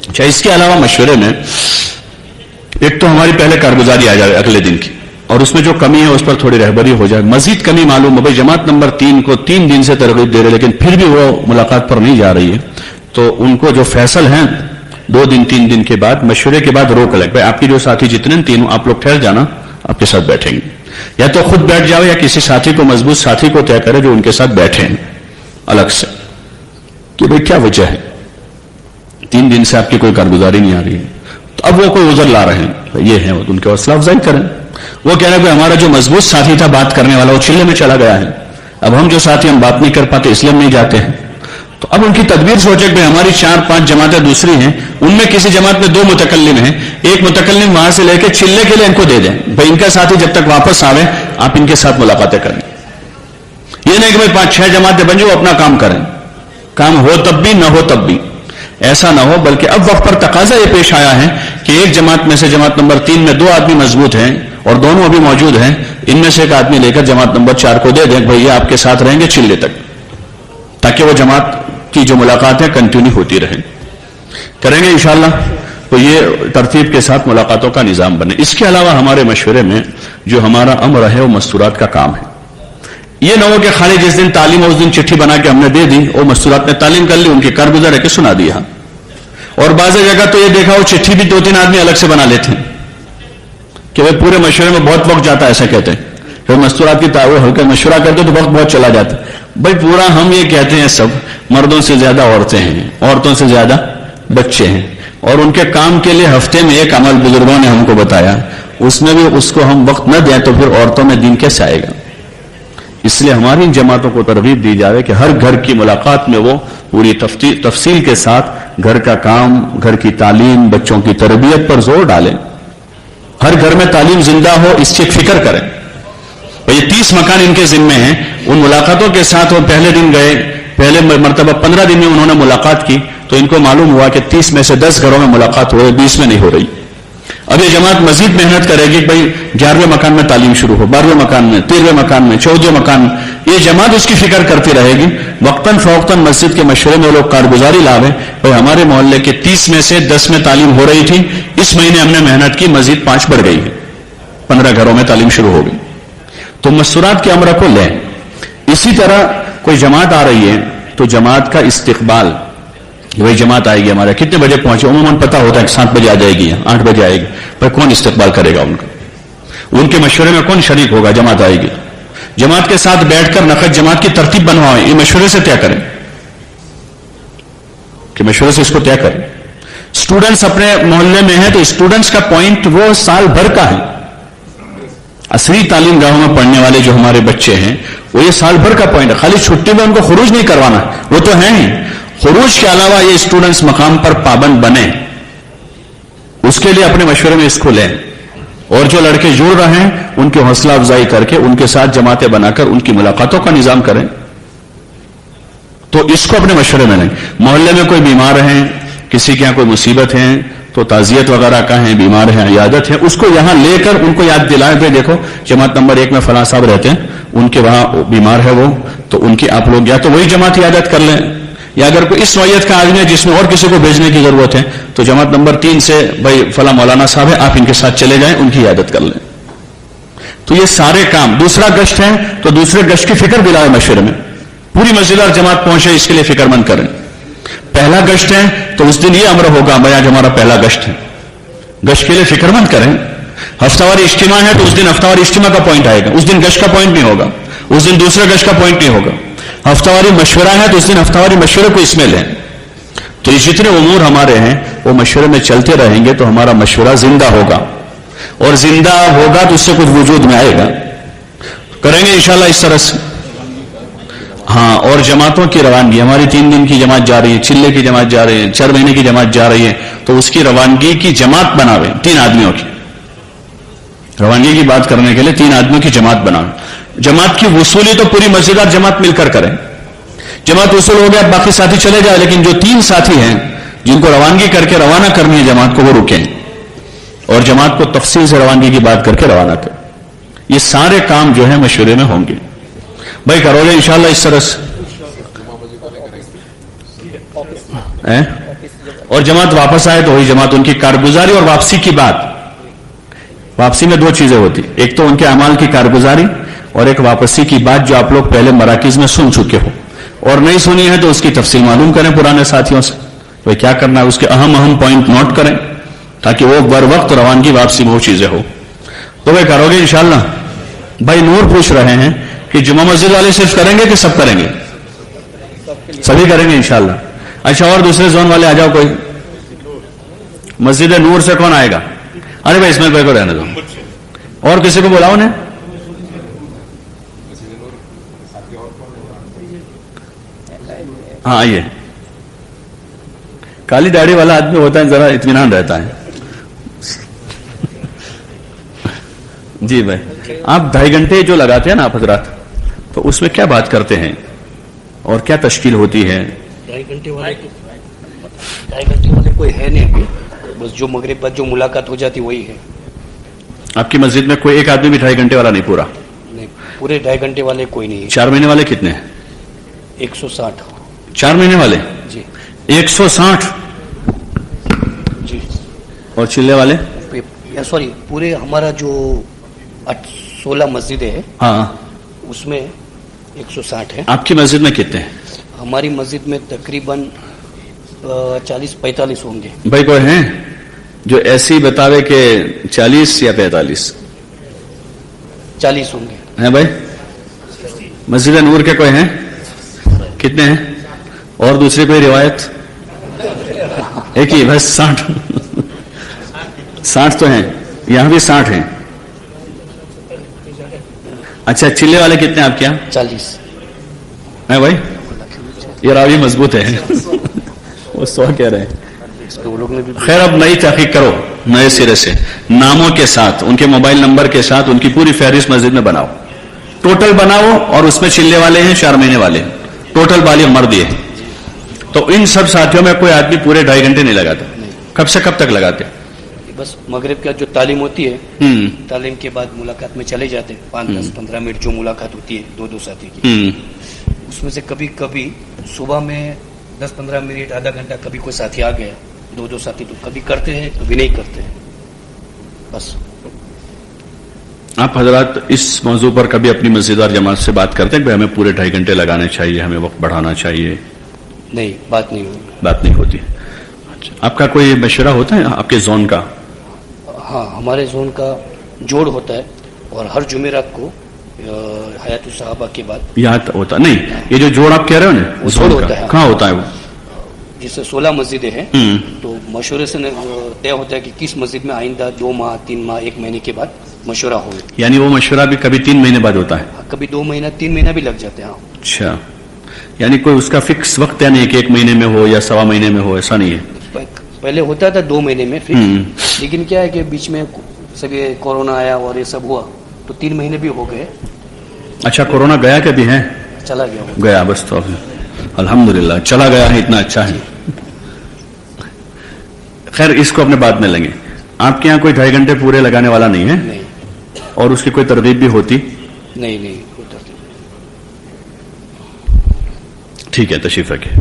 अच्छा, इसके अलावा मशवरे में एक तो हमारी पहले कारगुजारी आ जाए अगले दिन की, और उसमें जो कमी है उस पर थोड़ी रहबरी हो जाए। मजीद कमी मालूम हो भाई जमात नंबर 3 को 3 दिन से तरगीब दे रहे लेकिन फिर भी वो मुलाकात पर नहीं जा रही है, तो उनको जो फैसल हैं 2 दिन 3 दिन के बाद मशवरे के बाद रोक लगे, भाई आपकी जो साथी जितने तीनों आप लोग ठहर जाना, आपके साथ बैठेंगे, या तो खुद बैठ जाओ या किसी साथी को, मजबूत साथी को तय करे जो उनके साथ बैठे हैं अलग से, कि भाई क्या वजह है 3 दिन से आपकी कोई कारगुजारी नहीं आ रही है। तो अब वो कोई उजर ला रहे हैं, ये है उनके हौसला अफजाई करें। वो कह रहे हैं हमारा जो मजबूत साथी था बात करने वाला वो चिल्ले में चला गया है, अब हम जो साथी हम बात नहीं कर पाते इसलिए हम नहीं जाते हैं। तो अब उनकी तदबीर सोचे कि हमारी 4-5 जमातें दूसरी हैं, उनमें किसी जमात में 2 मुतकल्लिम हैं, एक मुतकल्लिम वहां से लेकर चिल्ले के लिए इनको दे दें, भाई इनका साथी जब तक वापस आवे आप इनके साथ मुलाकातें करें। ये नहीं कि भाई 5-6 जमातें बन जाओ अपना काम करें, काम हो तब भी न हो तब भी, ऐसा ना हो। बल्कि अब वक्त पर तकाजा ये पेश आया है कि एक जमात में से जमात नंबर 3 में 2 आदमी मजबूत हैं और दोनों अभी मौजूद हैं, इनमें से एक आदमी लेकर जमात नंबर 4 को दे दें, भाई ये आपके साथ रहेंगे चिल्ले तक, ताकि वो जमात की जो मुलाकातें कंटिन्यू होती रहें। करेंगे इंशाअल्लाह, तो ये तरतीब के साथ मुलाकातों का निजाम बने। इसके अलावा हमारे मशवरे में जो हमारा अमर है वो मस्तूरात का काम है। ये न हो कि खाली जिस दिन तालीम उस दिन चिट्ठी बना के हमने दे दी, वो मस्तूरात ने तालीम कर ली, उनकी कारगुजार है कि सुना दिया। और बाज़ जगह तो ये देखा वो चिट्ठी भी 2-3 आदमी अलग से बना लेते हैं कि भाई पूरे मशवरे में बहुत वक्त जाता है, ऐसा कहते हैं। फिर मस्तूरात की हल्का मशवरा करते तो वक्त बहुत चला जाता। भाई पूरा हम ये कहते हैं सब मर्दों से ज्यादा औरतें हैं, औरतों से ज्यादा बच्चे हैं, और उनके काम के लिए हफ्ते में एक अमल बुजुर्गों ने हमको बताया, उसमें भी उसको हम वक्त न दें तो फिर औरतों में दिन कैसे आएगा। इसलिए हमारी इन जमातों को तरगीब दी जाए कि हर घर की मुलाकात में वो पूरी तफसील के साथ घर का काम, घर की तालीम, बच्चों की तरबियत पर जोर डालें, हर घर में तालीम जिंदा हो इसकी फिक्र करें। ये 30 मकान इनके जिम्मे हैं, उन मुलाकातों के साथ वो पहले दिन गए, पहले मरतबा 15 दिन में उन्होंने मुलाकात की, तो इनको मालूम हुआ कि 30 में से 10 घरों में मुलाकात हो रही, 20 में नहीं हो रही। अब ये जमात मजीद मेहनत करेगी, भाई 11वें मकान में तालीम शुरू हो, 12वें मकान में, 13वें मकान में, 14वें मकान में, ये जमात उसकी फिक्र करती रहेगी। वक्तन फौक्तन मस्जिद के मशवरे में लोग कारगुजारी लावे, भाई हमारे मोहल्ले के 30 में से 10 में तालीम हो रही थी, इस महीने हमने मेहनत की, मजीद 5 बढ़ गई है, 15 घरों में तालीम शुरू हो गई। तो मस्तूरात के अमर को लें। इसी तरह कोई जमात आ रही है तो जमात का इस्तिकबाल, वही जमात आएगी हमारे, कितने बजे पहुंचे, उम्मन पता होता है कि 7 बजे आ जाएगी, 8 बजे आएगी, पर कौन इस्तिकबाल करेगा उनका, उनके मशवरे में कौन शरीक होगा। जमात आएगी, जमात के साथ बैठकर नकद जमात की तरतीब बनवाएं, ये मशवरे से तय करें कि मशवरे से इसको तय करें। स्टूडेंट्स अपने मोहल्ले में है तो स्टूडेंट्स का पॉइंट वो साल भर का है। असली तालीम गाहों में पढ़ने वाले जो हमारे बच्चे हैं वो ये साल भर का पॉइंट है, खाली छुट्टी में उनको खुरूज नहीं करवाना, वो तो है ही, खुरूज के अलावा ये स्टूडेंट्स मकाम पर पाबंद बने, उसके लिए अपने मशवरे में इसको लें। और जो लड़के जुड़ रहे हैं उनकी हौसला अफजाई करके उनके साथ जमातें बनाकर उनकी मुलाकातों का निजाम करें, तो इसको अपने मशवरे में लें। मोहल्ले में कोई बीमार है, किसी के यहां कोई मुसीबत है, तो ताजियत वगैरह का है, बीमार है, इयादत है, उसको यहां लेकर उनको याद दिलाएं, भाई देखो जमात नंबर 1 में फलां साहब रहते हैं, उनके वहां बीमार है वो, तो उनकी आप लोग या तो वही जमात इयादत कर लें, या अगर कोई इस नौयत का आदमी है जिसमें और किसी को भेजने की जरूरत है तो जमात नंबर 3 से भाई फला मौलाना साहब है, आप इनके साथ चले जाएं, उनकी इयादत कर लें। तो ये सारे काम। दूसरा गश्त है तो दूसरे गश्त की फिक्र दिलाए मशवरे में, पूरी मस्जिद जमात पहुंचे इसके लिए फिक्रमंद करें। पहला गश्त है तो उस दिन ये अमर होगा, भाई आज हमारा पहला गश्त है, गश्त के लिए फिक्रमंद करें। हफ्तावारी इज्तिमा है तो उस दिन हफ्तावारी इज्तिमा का पॉइंट आएगा, उस दिन गश्त का पॉइंट नहीं होगा, उस दिन दूसरे गश्त का पॉइंट नहीं होगा। हफ्तावारी मशवरा है तो उस दिन हफ्तावारी मशवरे को इसमें लें। तो ये जितने उमूर हमारे हैं वो मशवरे में चलते रहेंगे तो हमारा मशवरा जिंदा होगा, और जिंदा होगा तो उससे कुछ वजूद में आएगा। करेंगे इंशाल्लाह इस तरह से। हाँ, और जमातों की रवानगी, हमारी 3 दिन की जमात जा रही है, चिल्ले की जमात जा रही है, 4 महीने की जमात जा रही है, तो उसकी रवानगी की जमात बनावे, 3 आदमियों की रवानगी की बात करने के लिए 3 आदमियों की जमात बनावे। जमात की वसूली तो पूरी मस्जिद और जमात मिलकर करें। जमात वसूल हो गया, बाकी साथी चले जाए, लेकिन जो 3 साथी हैं जिनको रवानगी करके रवाना करनी है जमात को, वो रुकें और जमात को तफसील से रवानगी की बात करके रवाना करें। ये सारे काम जो है मशवरे में होंगे। भाई करोगे इंशाल्लाह इस तरह से। اور جماعت واپس آئے تو وہی جماعت. ان کی کارگزاری اور واپسی کی بات. واپسی میں دو چیزیں ہوتی, ایک تو ان کے اعمال کی کارگزاری اور ایک واپسی کی بات جو آپ لوگ پہلے مراکز میں سن چکے ہو, اور نہیں سنی ہے تو اس کی تفصیل معلوم کریں پرانے ساتھیوں سے, وہ کیا کرنا ہے, اس کے اہم پوائنٹ نوٹ کریں تاکہ وہ بر وقت روانگی واپسی میں وہ چیزیں ہو. تو وہ کرو گے انشاءاللہ. بھائی نور پوچھ رہے ہیں کہ جمعہ مسجد والے صرف کریں گے کہ سب کریں گے؟ سبھی کریں گے انشاءاللہ. اچھا, اور دوسرے زون والے آ جاؤ. کوئی مسجد نور سے کون آئے گا؟ ارے بھائی اسماعیل بھائی کو رہنے دو, اور کسی کو بلاؤ نے. ہاں آئیے. کالی داڑھی والا آدمی ہوتا ہے ذرا اطمینان رہتا ہے. جی بھائی, آپ 2.5 گھنٹے جو لگاتے ہیں نا آپ حضرات, تو اس میں کیا بات کرتے ہیں اور کیا تشکیل ہوتی ہے؟ 2.5 گھنٹے والے کوئی ہے نہیں ابھی, بس جو مغرب بعد جو ملاقات ہو جاتی وہی ہے. آپ کی مسجد میں کوئی ایک آدمی بھی 2.5 گھنٹے والا نہیں پورا؟ نہیں, پورے 2.5 گھنٹے والے کوئی نہیں ہے. 4 مہینے والے کتنے ہیں؟ 160. 4 مہینے والے جی 160. جی. اور چلے والے؟ سوری, پورے ہمارا جو 16 مسجدیں ہیں ہاں اس میں 160 ہے. آپ کی مسجد میں کتنے ہیں؟ ہماری مسجد میں تقریباً 40-45 ہوں گے. بھائی کوئی ہیں جو ایسی بتاوے کہ 40 یا 45؟ 40 ہوں گے. ہیں بھائی؟ مسجد نور کے کوئی ہیں؟ کتنے ہیں؟ اور دوسری کوئی روایت؟ ایک ہی بس 60. 60 تو ہیں, یہاں بھی 60 ہیں. اچھا, چلے والے کتنے آپ کے یہاں؟ 40 ہیں بھائی. یہ راوی مضبوط ہے. وہ 100 کہہ رہے ہیں. خیر, اب نئی تحقیق کرو نئے سرے سے, ناموں کے ساتھ, ان کے موبائل نمبر کے ساتھ ان کی پوری فہرست مسجد میں بناؤ, ٹوٹل بناؤ, اور اس میں چلے والے ہیں 4 مہینے والے, ٹوٹل بالغ مرد یہ. تو ان سب ساتھیوں میں کوئی آدمی پورے 2.5 گھنٹے نہیں لگاتا. کب سے کب تک لگاتے؟ بس مغرب کا جو تعلیم ہوتی ہے, تعلیم کے بعد ملاقات میں چلے جاتے ہیں. 5-10-15 منٹ جو ملاقات ہوتی ہے دو ساتھی کی, اس میں سے کبھی کبھی صبح میں 10-15 منٹ, آدھا گھنٹہ, کبھی کوئی ساتھی آ گیا, 2 ساتھی تو کبھی کرتے ہیں کبھی نہیں کرتے ہیں. بس آپ حضرات اس موضوع پر کبھی اپنی مسجد اور جماعت سے بات کرتے ہیں کہ ہمیں پورے 2.5 گھنٹے لگانے چاہیے, ہمیں وقت بڑھانا چاہیے؟ نہیں, بات نہیں ہوئی. بات نہیں ہوتی. اچھا, آپ کا کوئی مشورہ ہوتا ہے آپ کے زون کا؟ ہاں, ہمارے زون کا جوڑ ہوتا ہے, اور ہر جمعرات کو حیات الصحابہ کے بعد یاد ہوتا نہیں. یہ جو جوڑ آپ کہہ رہے ہو نا زون کا, کہاں ہوتا ہے وہ؟ جس سے 16 مسجدیں ہیں, تو مشورے سے طے ہوتا ہے کہ کس مسجد میں آئندہ 2 ماہ 3 ماہ 1 مہینے کے بعد مشورہ ہو. یعنی وہ مشورہ بھی کبھی 3 مہینے بعد ہوتا ہے؟ کبھی 2 مہینہ 3 مہینہ بھی لگ جاتے ہیں. اچھا, یعنی کوئی اس کا فکس وقت یا نہیں کہ 1 مہینے میں ہو یا 1.25 مہینے میں ہو, ایسا نہیں ہے؟ پہلے ہوتا تھا 2 مہینے میں فکس, لیکن کیا ہے کہ بیچ میں سب کورونا آیا اور یہ سب ہوا تو 3 مہینے بھی ہو گئے. اچھا, کورونا گیا کہ بھی ہے؟ چلا گیا. گیا بس, تو الحمدللہ چلا گیا ہے, اتنا اچھا ہے. خیر, اس کو اپنے بات میں لیں گے. آپ کے یہاں کوئی 2.5 گھنٹے پورے لگانے والا نہیں ہے؟ نہیں. اور اس کی کوئی ترغیب بھی ہوتی؟ نہیں. کوئی ترغیب. ٹھیک ہے, تشریف رکھیں.